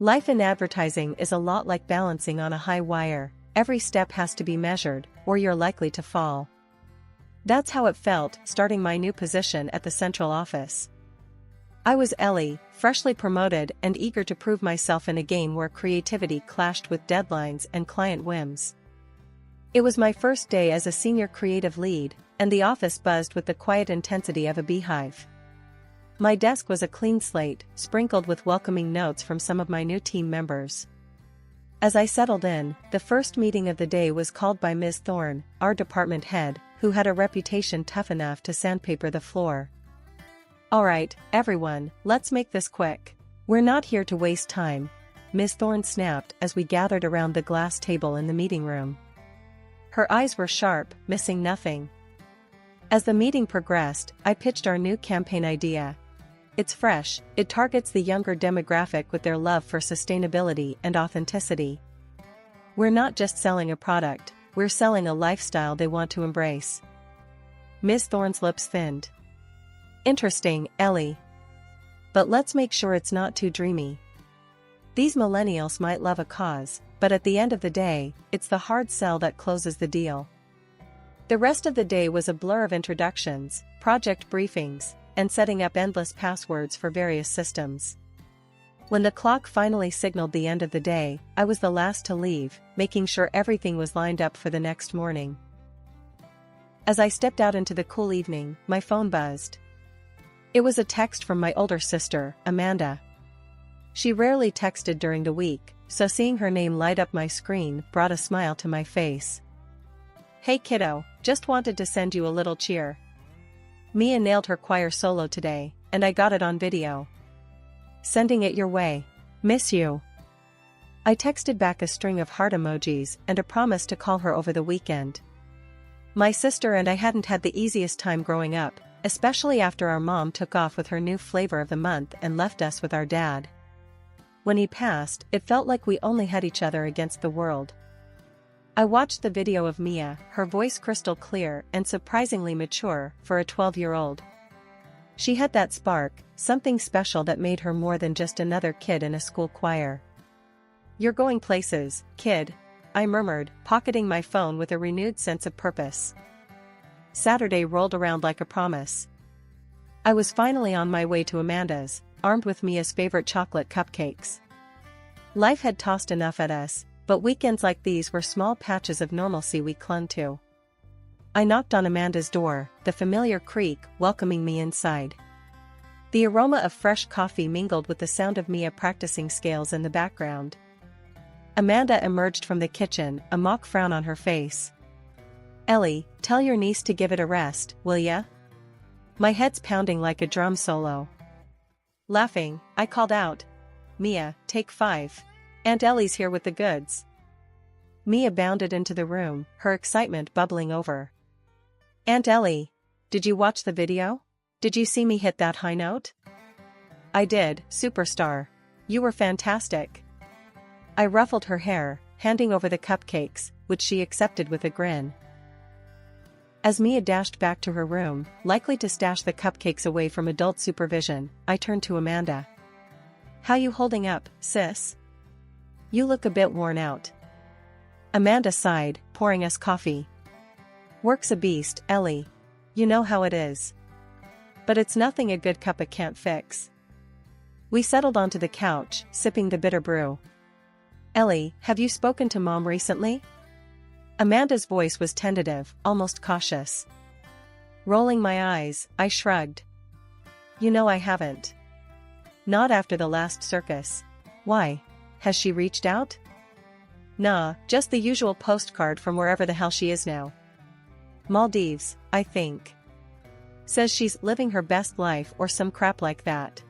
Life in advertising is a lot like balancing on a high wire. Every step has to be measured, or you're likely to fall. That's how it felt, starting my new position at the central office. I was Ellie, freshly promoted and eager to prove myself in a game where creativity clashed with deadlines and client whims. It was my first day as a senior creative lead, and the office buzzed with the quiet intensity of a beehive. My desk was a clean slate, sprinkled with welcoming notes from some of my new team members. As I settled in, the first meeting of the day was called by Ms. Thorne, our department head, who had a reputation tough enough to sandpaper the floor. "Alright, everyone, let's make this quick. We're not here to waste time," Ms. Thorne snapped as we gathered around the glass table in the meeting room. Her eyes were sharp, missing nothing. As the meeting progressed, I pitched our new campaign idea. It's fresh, it targets the younger demographic with their love for sustainability and authenticity. We're not just selling a product, we're selling a lifestyle they want to embrace. Ms. Thorne's lips thinned. "Interesting, Ellie. But let's make sure it's not too dreamy. These millennials might love a cause, but at the end of the day, it's the hard sell that closes the deal." The rest of the day was a blur of introductions, project briefings, and setting up endless passwords for various systems. When the clock finally signaled the end of the day, I was the last to leave, making sure everything was lined up for the next morning. As I stepped out into the cool evening, my phone buzzed. It was a text from my older sister, Amanda. She rarely texted during the week, so seeing her name light up my screen brought a smile to my face. "Hey kiddo, just wanted to send you a little cheer. Mia nailed her choir solo today, and I got it on video. Sending it your way. Miss you." I texted back a string of heart emojis and a promise to call her over the weekend. My sister and I hadn't had the easiest time growing up, especially after our mom took off with her new flavor of the month and left us with our dad. When he passed, it felt like we only had each other against the world. I watched the video of Mia, her voice crystal clear and surprisingly mature for a 12-year-old. She had that spark, something special that made her more than just another kid in a school choir. "You're going places, kid," I murmured, pocketing my phone with a renewed sense of purpose. Saturday rolled around like a promise. I was finally on my way to Amanda's, armed with Mia's favorite chocolate cupcakes. Life had tossed enough at us, but weekends like these were small patches of normalcy we clung to. I knocked on Amanda's door, the familiar creak welcoming me inside. The aroma of fresh coffee mingled with the sound of Mia practicing scales in the background. Amanda emerged from the kitchen, a mock frown on her face. "Ellie, tell your niece to give it a rest, will ya?" My head's pounding like a drum solo. Laughing, I called out, "Mia, take 5. Aunt Ellie's here with the goods." Mia bounded into the room, her excitement bubbling over. "Aunt Ellie, did you watch the video? Did you see me hit that high note?" "I did, superstar. You were fantastic." I ruffled her hair, handing over the cupcakes, which she accepted with a grin. As Mia dashed back to her room, likely to stash the cupcakes away from adult supervision, I turned to Amanda. "How you holding up, sis? You look a bit worn out." Amanda sighed, pouring us coffee. "Work's a beast, Ellie. You know how it is. But it's nothing a good cuppa can't fix." We settled onto the couch, sipping the bitter brew. "Ellie, have you spoken to Mom recently?" Amanda's voice was tentative, almost cautious. Rolling my eyes, I shrugged. "You know I haven't. Not after the last circus. Why? Has she reached out?" "Nah, just the usual postcard from wherever the hell she is now. Maldives, I think. Says she's living her best life or some crap like that."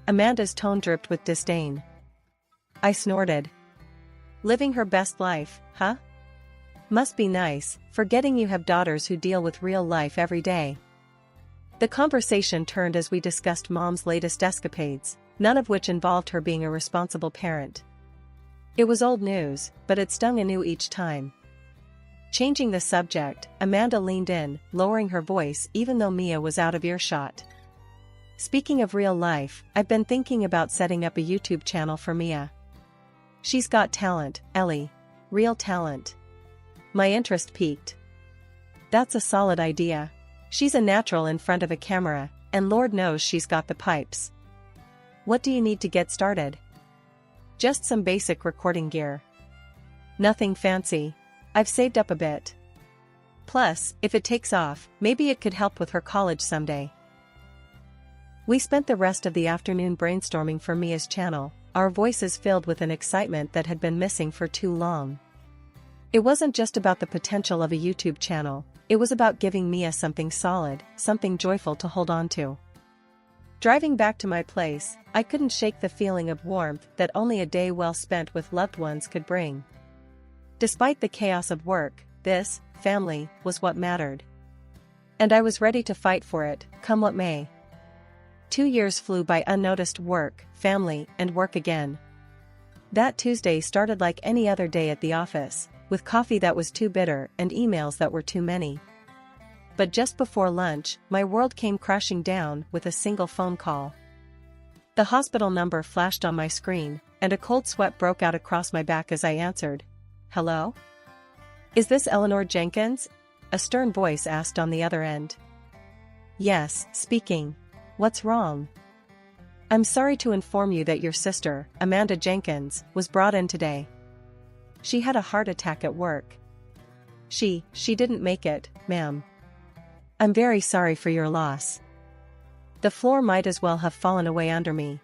Amanda's tone dripped with disdain. I snorted. "Living her best life, huh? Must be nice, forgetting you have daughters who deal with real life every day." The conversation turned as we discussed Mom's latest escapades, none of which involved her being a responsible parent. It was old news, but it stung anew each time. Changing the subject, Amanda leaned in, lowering her voice even though Mia was out of earshot. Speaking of real life, I've been thinking about setting up a YouTube channel for Mia. She's got talent, Ellie. Real talent. My interest piqued. That's a solid idea. She's a natural in front of a camera, and Lord knows she's got the pipes. What do you need to get started? Just some basic recording gear. Nothing fancy. I've saved up a bit. Plus, if it takes off, maybe it could help with her college someday. We spent the rest of the afternoon brainstorming for Mia's channel, our voices filled with an excitement that had been missing for too long. It wasn't just about the potential of a YouTube channel, it was about giving Mia something solid, something joyful to hold on to. Driving back to my place, I couldn't shake the feeling of warmth that only a day well spent with loved ones could bring. Despite the chaos of work, this, family, was what mattered. And I was ready to fight for it, come what may. 2 years flew by unnoticed: work, family, and work again. That Tuesday started like any other day at the office, with coffee that was too bitter and emails that were too many. But just before lunch, my world came crashing down with a single phone call. The hospital number flashed on my screen, and a cold sweat broke out across my back as I answered. Hello? Is this Eleanor Jenkins? A stern voice asked on the other end. Yes, speaking. What's wrong? I'm sorry to inform you that your sister, Amanda Jenkins, was brought in today. She had a heart attack at work. She didn't make it, ma'am. I'm very sorry for your loss. The floor might as well have fallen away under me.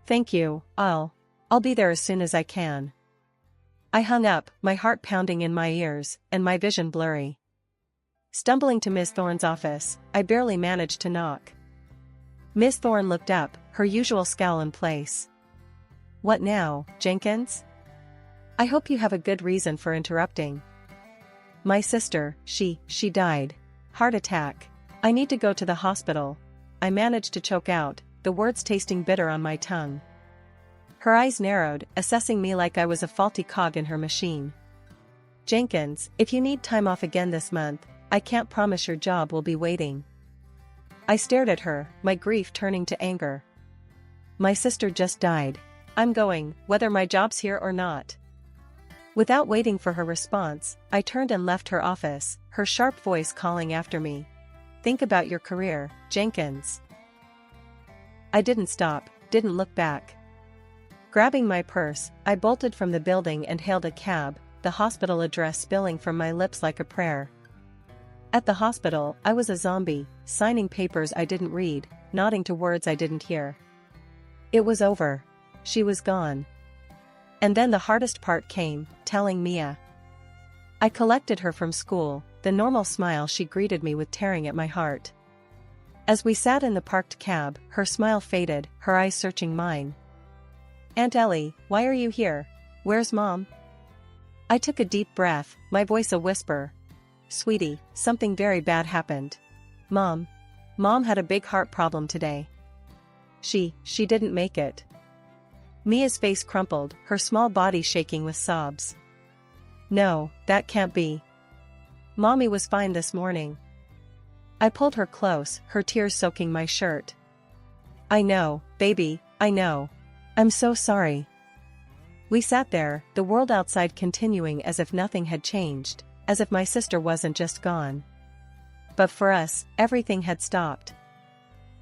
Thank you, I'll be there as soon as I can. I hung up, my heart pounding in my ears, and my vision blurry. Stumbling to Miss Thorne's office, I barely managed to knock. Miss Thorne looked up, her usual scowl in place. What now, Jenkins? I hope you have a good reason for interrupting. My sister, she died. Heart attack. I need to go to the hospital. I managed to choke out, the words tasting bitter on my tongue. Her eyes narrowed, assessing me like I was a faulty cog in her machine. Jenkins, if you need time off again this month, I can't promise your job will be waiting. I stared at her, my grief turning to anger. My sister just died. I'm going, whether my job's here or not. Without waiting for her response, I turned and left her office, her sharp voice calling after me. Think about your career, Jenkins. I didn't stop, didn't look back. Grabbing my purse, I bolted from the building and hailed a cab, the hospital address spilling from my lips like a prayer. At the hospital, I was a zombie, signing papers I didn't read, nodding to words I didn't hear. It was over. She was gone. And then the hardest part came, telling Mia. I collected her from school, the normal smile she greeted me with tearing at my heart. As we sat in the parked cab, her smile faded, her eyes searching mine. Aunt Ellie, why are you here? Where's Mom? I took a deep breath, my voice a whisper. Sweetie, something very bad happened. Mom had a big heart problem today. She didn't make it. Mia's face crumpled, her small body shaking with sobs. No, that can't be. Mommy was fine this morning. I pulled her close, her tears soaking my shirt. I know, baby, I know. I'm so sorry. We sat there, the world outside continuing as if nothing had changed, as if my sister wasn't just gone. But for us, everything had stopped.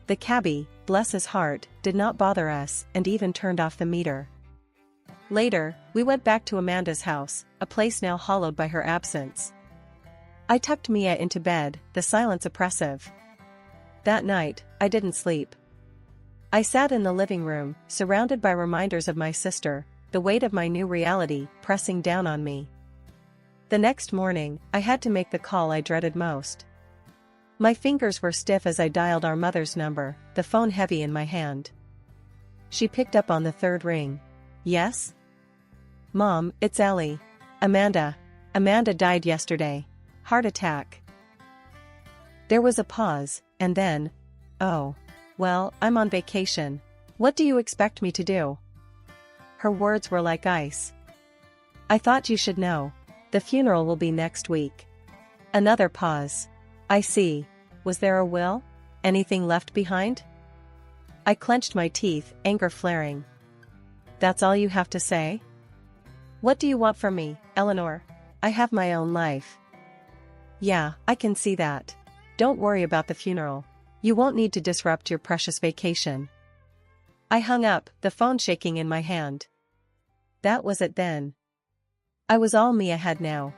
The cabbie, bless his heart, did not bother us and even turned off the meter. Later, we went back to Amanda's house, a place now hollowed by her absence. I tucked Mia into bed, the silence oppressive. That night, I didn't sleep. I sat in the living room, surrounded by reminders of my sister, the weight of my new reality pressing down on me. The next morning, I had to make the call I dreaded most. My fingers were stiff as I dialed our mother's number, the phone heavy in my hand. She picked up on the third ring. Yes? Mom, it's Ellie. Amanda died yesterday. Heart attack. There was a pause, and then, oh, well, I'm on vacation. What do you expect me to do? Her words were like ice. I thought you should know. The funeral will be next week. Another pause. I see. Was there a will? Anything left behind? I clenched my teeth, anger flaring. That's all you have to say? What do you want from me, Eleanor? I have my own life. Yeah, I can see that. Don't worry about the funeral. You won't need to disrupt your precious vacation. I hung up, the phone shaking in my hand. That was it then. I was all Mia had now.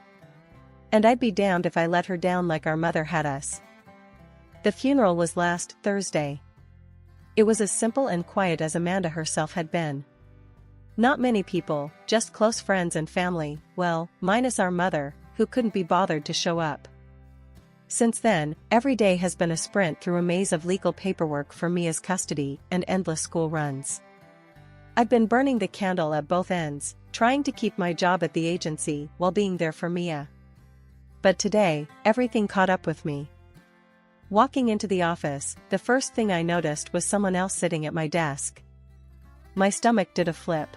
And I'd be damned if I let her down like our mother had us. The funeral was last Thursday. It was as simple and quiet as Amanda herself had been. Not many people, just close friends and family, well, minus our mother, who couldn't be bothered to show up. Since then, every day has been a sprint through a maze of legal paperwork for Mia's custody and endless school runs. I've been burning the candle at both ends, trying to keep my job at the agency while being there for Mia. But today, everything caught up with me. Walking into the office, the first thing I noticed was someone else sitting at my desk. My stomach did a flip.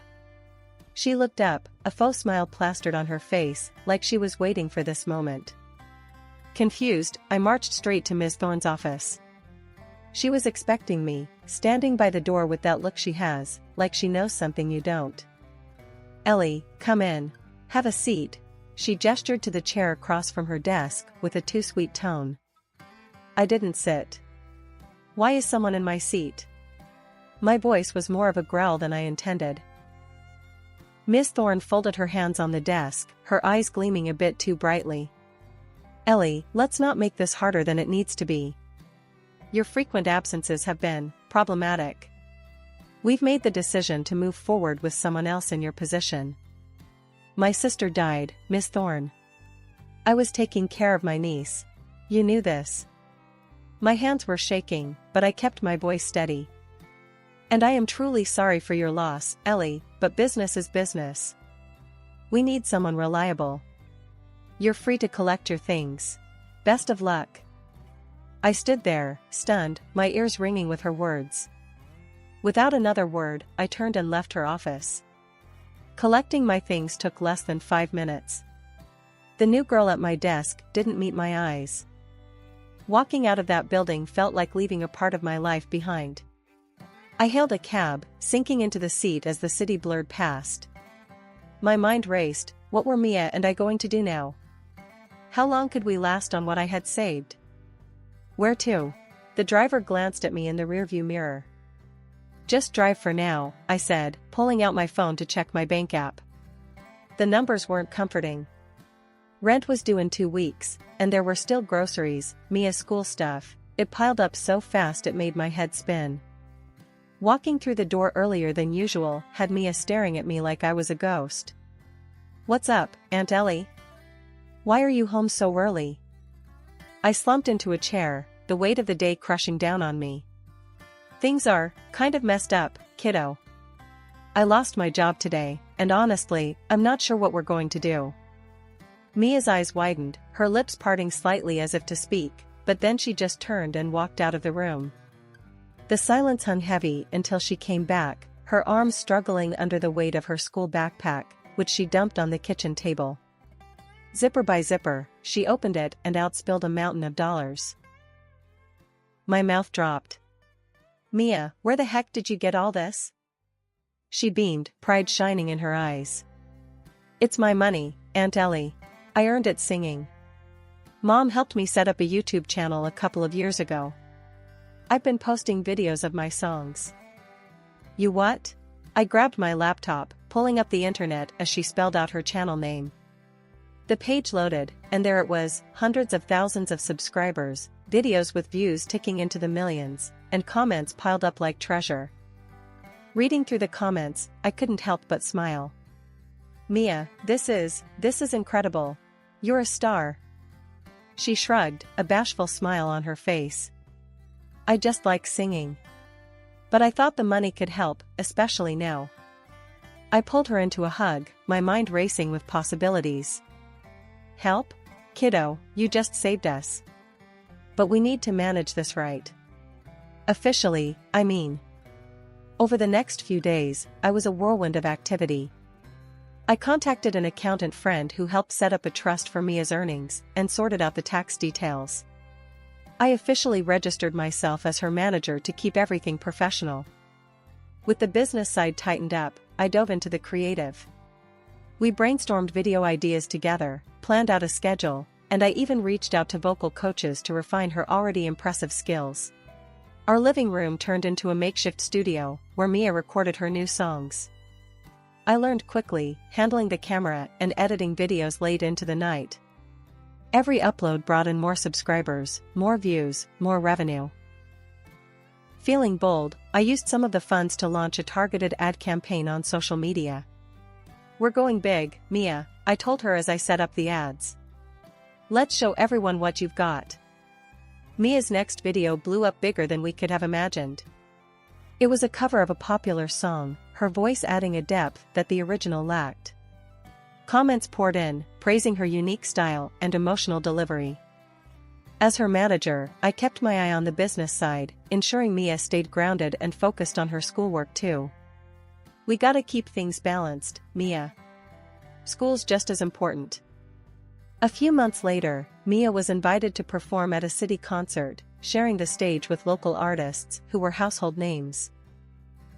She looked up, a faux smile plastered on her face, like she was waiting for this moment. Confused, I marched straight to Ms. Thorne's office. She was expecting me, standing by the door with that look she has, like she knows something you don't. Ellie, come in. Have a seat. She gestured to the chair across from her desk, with a too sweet tone. I didn't sit. Why is someone in my seat? My voice was more of a growl than I intended. Miss Thorne folded her hands on the desk, her eyes gleaming a bit too brightly. Ellie, let's not make this harder than it needs to be. Your frequent absences have been problematic. We've made the decision to move forward with someone else in your position. My sister died, Miss Thorne. I was taking care of my niece. You knew this. My hands were shaking, but I kept my voice steady. And I am truly sorry for your loss, Ellie, but business is business. We need someone reliable. You're free to collect your things. Best of luck. I stood there, stunned, my ears ringing with her words. Without another word, I turned and left her office. Collecting my things took less than 5 minutes. The new girl at my desk didn't meet my eyes. Walking out of that building felt like leaving a part of my life behind. I hailed a cab, sinking into the seat as the city blurred past. My mind raced, what were Mia and I going to do now? How long could we last on what I had saved? Where to? The driver glanced at me in the rearview mirror. Just drive for now, I said, pulling out my phone to check my bank app. The numbers weren't comforting. Rent was due in 2 weeks, and there were still groceries, Mia's school stuff. It piled up so fast it made my head spin. Walking through the door earlier than usual had Mia staring at me like I was a ghost. What's up, Aunt Ellie? Why are you home so early? I slumped into a chair, the weight of the day crushing down on me. Things are kind of messed up, kiddo. I lost my job today, and honestly, I'm not sure what we're going to do. Mia's eyes widened, her lips parting slightly as if to speak, but then she just turned and walked out of the room. The silence hung heavy until she came back, her arms struggling under the weight of her school backpack, which she dumped on the kitchen table. Zipper by zipper, she opened it and out spilled a mountain of dollars. My mouth dropped. Mia, where the heck did you get all this? She beamed, pride shining in her eyes. It's my money, Aunt Ellie. I earned it singing. Mom helped me set up a YouTube channel a couple of years ago. I've been posting videos of my songs. You what? I grabbed my laptop, pulling up the internet as she spelled out her channel name. The page loaded, and there it was, hundreds of thousands of subscribers, videos with views ticking into the millions, and comments piled up like treasure. Reading through the comments, I couldn't help but smile. Mia, this is incredible. You're a star. She shrugged, a bashful smile on her face. I just like singing. But I thought the money could help, especially now. I pulled her into a hug, my mind racing with possibilities. Help? Kiddo, you just saved us. But we need to manage this right. Officially, I mean. Over the next few days, I was a whirlwind of activity. I contacted an accountant friend who helped set up a trust for Mia's earnings and sorted out the tax details. I officially registered myself as her manager to keep everything professional. With the business side tightened up, I dove into the creative. We brainstormed video ideas together, planned out a schedule, and I even reached out to vocal coaches to refine her already impressive skills. Our living room turned into a makeshift studio, where Mia recorded her new songs. I learned quickly, handling the camera and editing videos late into the night. Every upload brought in more subscribers, more views, more revenue. Feeling bold, I used some of the funds to launch a targeted ad campaign on social media. "We're going big, Mia," I told her as I set up the ads. "Let's show everyone what you've got." Mia's next video blew up bigger than we could have imagined. It was a cover of a popular song, her voice adding a depth that the original lacked. Comments poured in, praising her unique style and emotional delivery. As her manager, I kept my eye on the business side, ensuring Mia stayed grounded and focused on her schoolwork too. "We gotta keep things balanced, Mia. School's just as important." A few months later, Mia was invited to perform at a city concert, sharing the stage with local artists who were household names.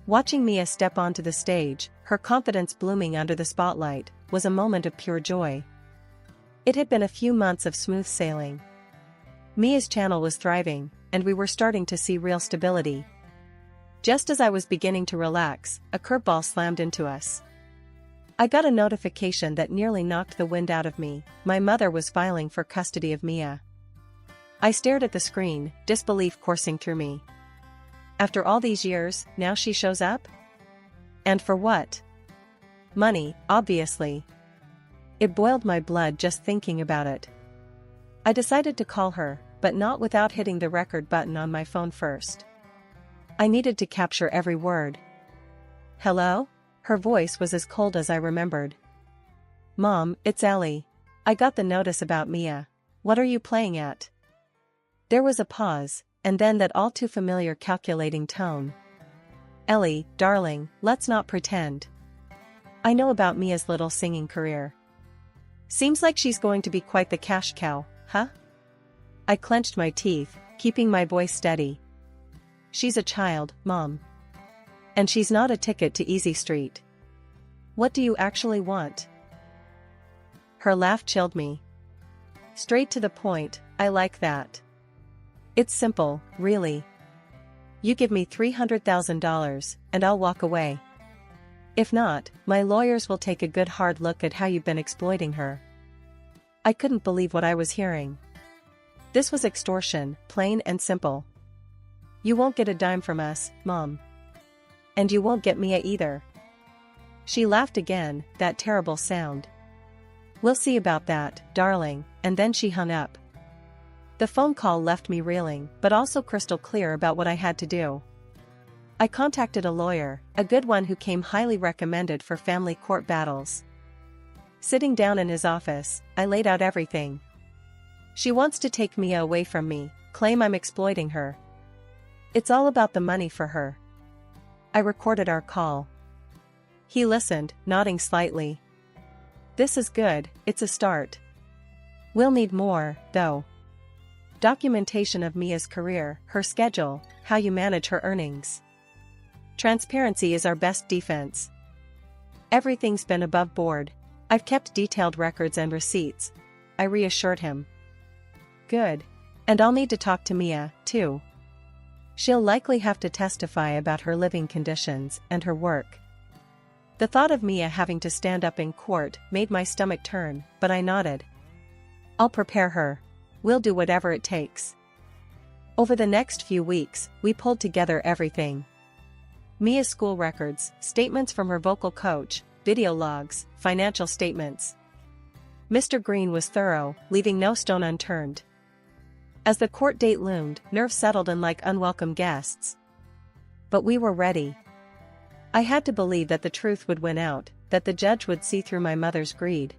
Watching Mia step onto the stage, her confidence blooming under the spotlight, was a moment of pure joy. It had been a few months of smooth sailing. Mia's channel was thriving, and we were starting to see real stability. Just as I was beginning to relax, a curveball slammed into us. I got a notification that nearly knocked the wind out of me. My mother was filing for custody of Mia. I stared at the screen, disbelief coursing through me. After all these years, now she shows up? And for what? Money, obviously. It boiled my blood just thinking about it. I decided to call her, but not without hitting the record button on my phone first. I needed to capture every word. "Hello?" Her voice was as cold as I remembered. "Mom, it's Ellie. I got the notice about Mia. What are you playing at?" There was a pause, and then that all too familiar calculating tone. "Ellie, darling, let's not pretend. I know about Mia's little singing career. Seems like she's going to be quite the cash cow, huh?" I clenched my teeth, keeping my voice steady. "She's a child, Mom. And she's not a ticket to Easy Street. What do you actually want?" Her laugh chilled me. "Straight to the point, I like that. It's simple, really. You give me $300,000, and I'll walk away. If not, my lawyers will take a good hard look at how you've been exploiting her." I couldn't believe what I was hearing. This was extortion, plain and simple. "You won't get a dime from us, Mom. And you won't get Mia either." She laughed again, that terrible sound. "We'll see about that, darling," and then she hung up. The phone call left me reeling, but also crystal clear about what I had to do. I contacted a lawyer, a good one who came highly recommended for family court battles. Sitting down in his office, I laid out everything. "She wants to take Mia away from me, claim I'm exploiting her. It's all about the money for her." I recorded our call. He listened, nodding slightly. "This is good, it's a start. We'll need more, though. Documentation of Mia's career, her schedule, how you manage her earnings. Transparency is our best defense. Everything's been above board. I've kept detailed records and receipts," I reassured him. "Good. And I'll need to talk to Mia, too. She'll likely have to testify about her living conditions and her work." The thought of Mia having to stand up in court made my stomach turn, but I nodded. "I'll prepare her. We'll do whatever it takes." Over the next few weeks, we pulled together everything. Mia's school records, statements from her vocal coach, video logs, financial statements. Mr. Green was thorough, leaving no stone unturned. As the court date loomed, nerves settled in like unwelcome guests. But we were ready. I had to believe that the truth would win out, that the judge would see through my mother's greed.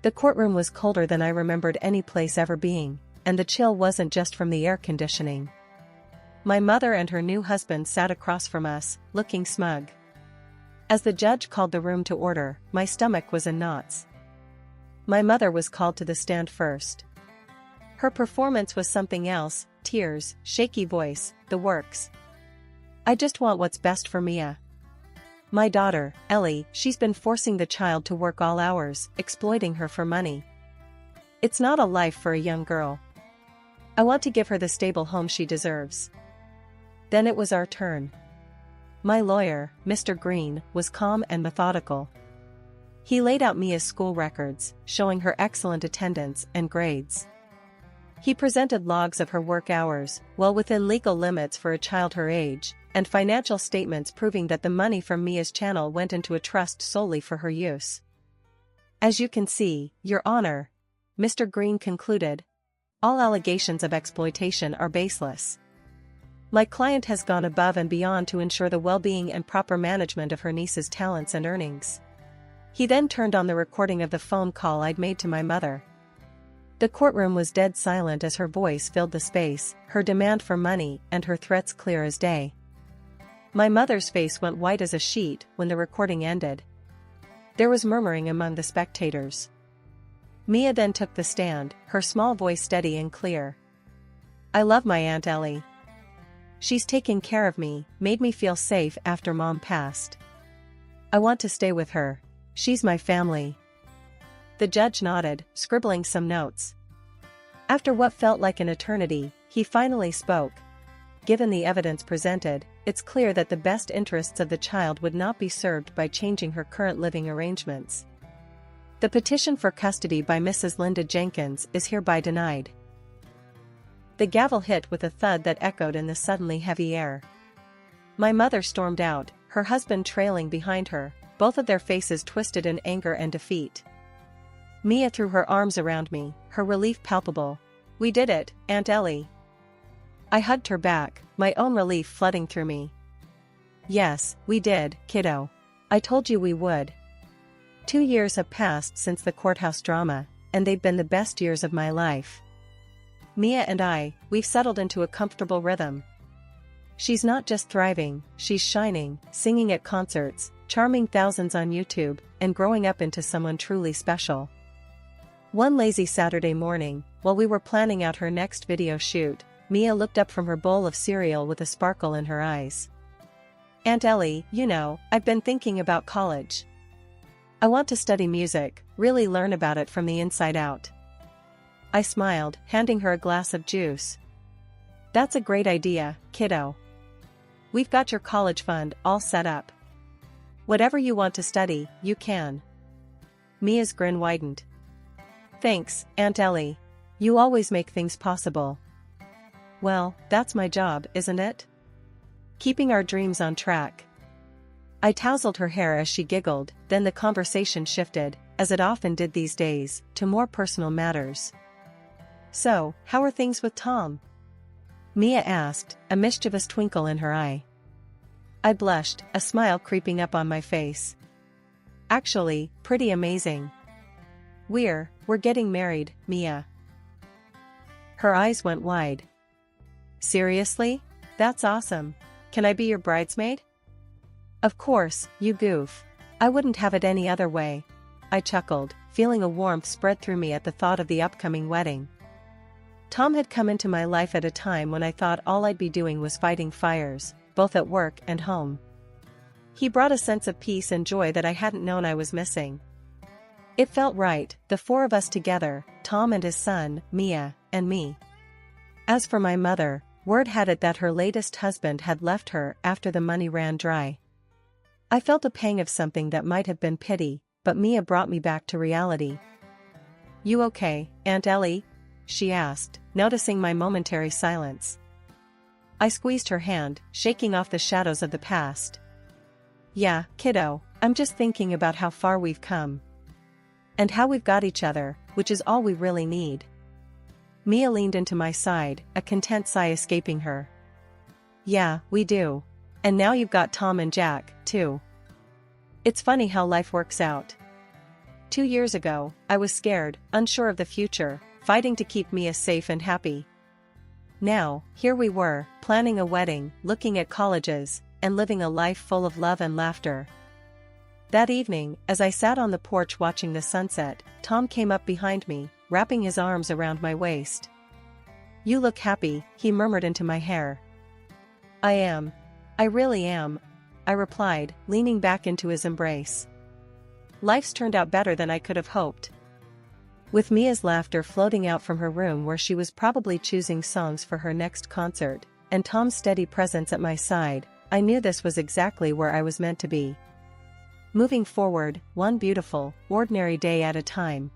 The courtroom was colder than I remembered any place ever being, and the chill wasn't just from the air conditioning. My mother and her new husband sat across from us, looking smug. As the judge called the room to order, my stomach was in knots. My mother was called to the stand first. Her performance was something else, tears, shaky voice, the works. I just want what's best for Mia. My daughter, Ellie, she's been forcing the child to work all hours, exploiting her for money. It's not a life for a young girl. I want to give her the stable home she deserves. Then it was our turn. My lawyer, Mr. Green, was calm and methodical. He laid out Mia's school records, showing her excellent attendance and grades. He presented logs of her work hours, well within legal limits for a child her age, and financial statements proving that the money from Mia's channel went into a trust solely for her use. As you can see, Your Honor, Mr. Green concluded, all allegations of exploitation are baseless. My client has gone above and beyond to ensure the well-being and proper management of her niece's talents and earnings. He then turned on the recording of the phone call I'd made to my mother. The courtroom was dead silent as her voice filled the space, her demand for money and her threats clear as day. My mother's face went white as a sheet when the recording ended. There was murmuring among the spectators. Mia then took the stand, her small voice steady and clear. I love my Aunt Ellie. She's taken care of me, made me feel safe after Mom passed. I want to stay with her. She's my family. The judge nodded, scribbling some notes. After what felt like an eternity, he finally spoke. Given the evidence presented, it's clear that the best interests of the child would not be served by changing her current living arrangements. The petition for custody by Mrs. Linda Jenkins is hereby denied. The gavel hit with a thud that echoed in the suddenly heavy air. My mother stormed out, her husband trailing behind her, both of their faces twisted in anger and defeat. Mia threw her arms around me, her relief palpable. We did it, Aunt Ellie. I hugged her back, my own relief flooding through me. Yes, we did, kiddo. I told you we would. 2 years have passed since the courthouse drama, and they've been the best years of my life. Mia and we've settled into a comfortable rhythm. She's not just thriving, she's shining, singing at concerts, charming thousands on YouTube, and growing up into someone truly special. One lazy Saturday morning, while we were planning out her next video shoot, Mia looked up from her bowl of cereal with a sparkle in her eyes. Aunt Ellie, you know, I've been thinking about college. I want to study music, really learn about it from the inside out. I smiled, handing her a glass of juice. That's a great idea, kiddo. We've got your college fund all set up. Whatever you want to study, you can. Mia's grin widened. Thanks, Aunt Ellie. You always make things possible. Well, that's my job, isn't it? Keeping our dreams on track. I tousled her hair as she giggled, then the conversation shifted, as it often did these days, to more personal matters. So, how are things with Tom? Mia asked, a mischievous twinkle in her eye. I blushed, a smile creeping up on my face. Actually, pretty amazing. We're getting married, Mia. Her eyes went wide. Seriously? That's awesome. Can I be your bridesmaid? Of course, you goof. I wouldn't have it any other way. I chuckled, feeling a warmth spread through me at the thought of the upcoming wedding. Tom had come into my life at a time when I thought all I'd be doing was fighting fires, both at work and home. He brought a sense of peace and joy that I hadn't known I was missing. It felt right, the four of us together, Tom and his son, Mia, and me. As for my mother, word had it that her latest husband had left her after the money ran dry. I felt a pang of something that might have been pity, but Mia brought me back to reality. You okay, Aunt Ellie? She asked, noticing my momentary silence. I squeezed her hand, shaking off the shadows of the past. Yeah, kiddo, I'm just thinking about how far we've come. And how we've got each other, which is all we really need. Mia leaned into my side, a content sigh escaping her. Yeah, we do. And now you've got Tom and Jack, too. It's funny how life works out. 2 years ago, I was scared, unsure of the future, fighting to keep Mia safe and happy. Now, here we were, planning a wedding, looking at colleges, and living a life full of love and laughter. That evening, as I sat on the porch watching the sunset, Tom came up behind me, wrapping his arms around my waist. You look happy, he murmured into my hair. I am. I really am, I replied, leaning back into his embrace. Life's turned out better than I could have hoped. With Mia's laughter floating out from her room where she was probably choosing songs for her next concert, and Tom's steady presence at my side, I knew this was exactly where I was meant to be. Moving forward, one beautiful, ordinary day at a time,